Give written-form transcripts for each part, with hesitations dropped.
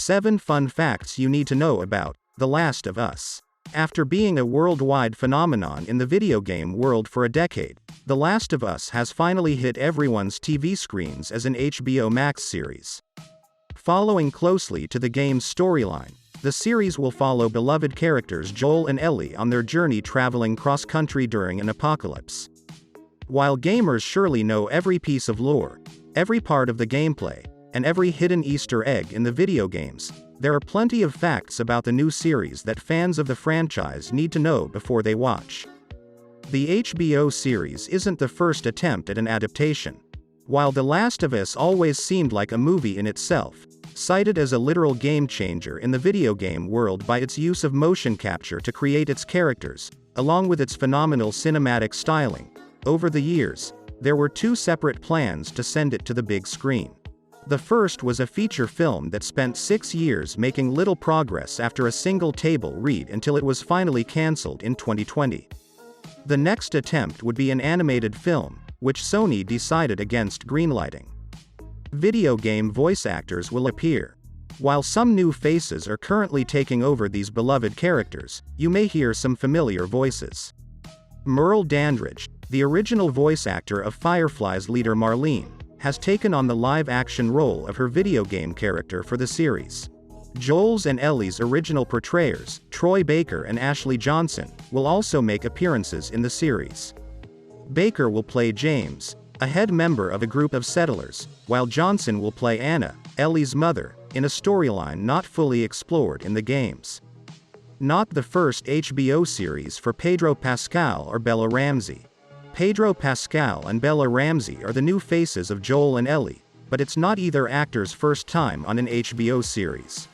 7 Fun Facts You Need to Know About The Last of Us. After being a worldwide phenomenon in the video game world for a decade, The Last of Us has finally hit everyone's TV screens as an HBO Max series. Following closely to the game's storyline, the series will follow beloved characters Joel and Ellie on their journey traveling cross-country during an apocalypse. While gamers surely know every piece of lore, every part of the gameplay, and every hidden Easter egg in the video games, there are plenty of facts about the new series that fans of the franchise need to know before they watch. The HBO series isn't the first attempt at an adaptation. While The Last of Us always seemed like a movie in itself, cited as a literal game-changer in the video game world by its use of motion capture to create its characters, along with its phenomenal cinematic styling, over the years, there were 2 separate plans to send it to the big screen. The first was a feature film that spent 6 years making little progress after a single table read until it was finally cancelled in 2020. The next attempt would be an animated film, which Sony decided against greenlighting. Video game voice actors will appear. While some new faces are currently taking over these beloved characters, you may hear some familiar voices. Merle Dandridge, the original voice actor of Firefly's leader Marlene, has taken on the live-action role of her video game character for the series. Joel's and Ellie's original portrayers, Troy Baker and Ashley Johnson, will also make appearances in the series. Baker will play James, a head member of a group of settlers, while Johnson will play Anna, Ellie's mother, in a storyline not fully explored in the games. Not the first HBO series for Pedro Pascal or Bella Ramsey. Pedro Pascal and Bella Ramsey are the new faces of Joel and Ellie, but it's not either actors' first time on an HBO series.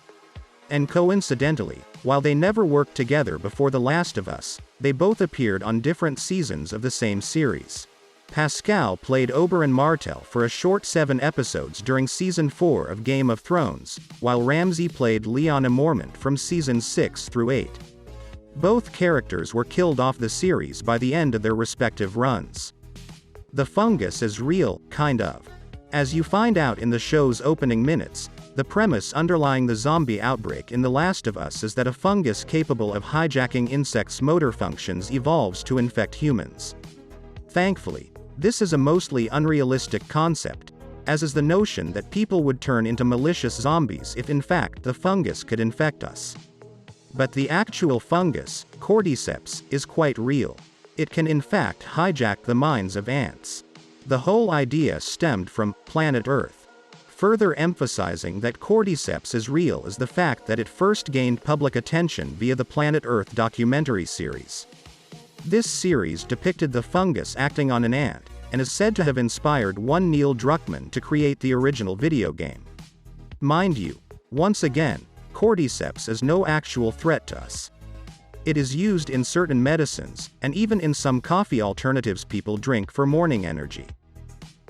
And coincidentally, while they never worked together before The Last of Us, they both appeared on different seasons of the same series. Pascal played Oberyn Martell for a short 7 episodes during Season 4 of Game of Thrones, while Ramsey played Lyanna Mormont from Seasons 6 through 8. Both characters were killed off the series by the end of their respective runs. The fungus is real, kind of. As you find out in the show's opening minutes, the premise underlying the zombie outbreak in The Last of Us is that a fungus capable of hijacking insects' motor functions evolves to infect humans. Thankfully, this is a mostly unrealistic concept, as is the notion that people would turn into malicious zombies if in fact the fungus could infect us. But the actual fungus, cordyceps, is quite real. It can in fact hijack the minds of ants. The whole idea stemmed from planet Earth. Further emphasizing that cordyceps is real is the fact that it first gained public attention via the Planet Earth documentary series. This series depicted the fungus acting on an ant, and is said to have inspired one Neil Druckmann to create the original video game. Mind you, once again, cordyceps is no actual threat to us. It is used in certain medicines, and even in some coffee alternatives people drink for morning energy.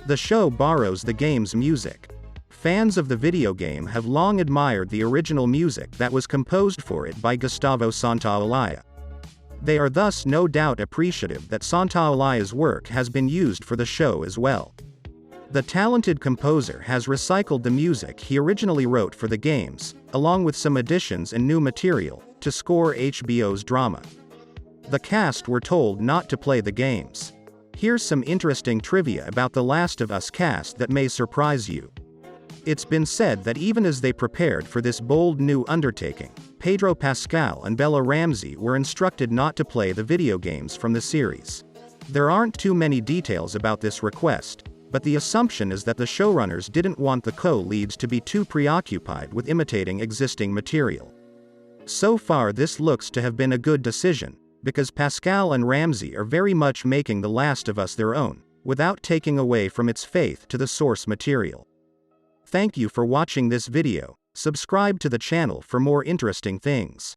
The show borrows the game's music. Fans of the video game have long admired the original music that was composed for it by Gustavo Santaolalla. They are thus no doubt appreciative that Santaolalla's work has been used for the show as well. The talented composer has recycled the music he originally wrote for the games, along with some additions and new material, to score HBO's drama. The cast were told not to play the games. Here's some interesting trivia about The Last of Us cast that may surprise you. It's been said that even as they prepared for this bold new undertaking, Pedro Pascal and Bella Ramsey were instructed not to play the video games from the series. There aren't too many details about this request, but the assumption is that the showrunners didn't want the co-leads to be too preoccupied with imitating existing material. So far this looks to have been a good decision, because Pascal and Ramsey are very much making The Last of Us their own, without taking away from its faith to the source material. Thank you for watching this video. Subscribe to the channel for more interesting things.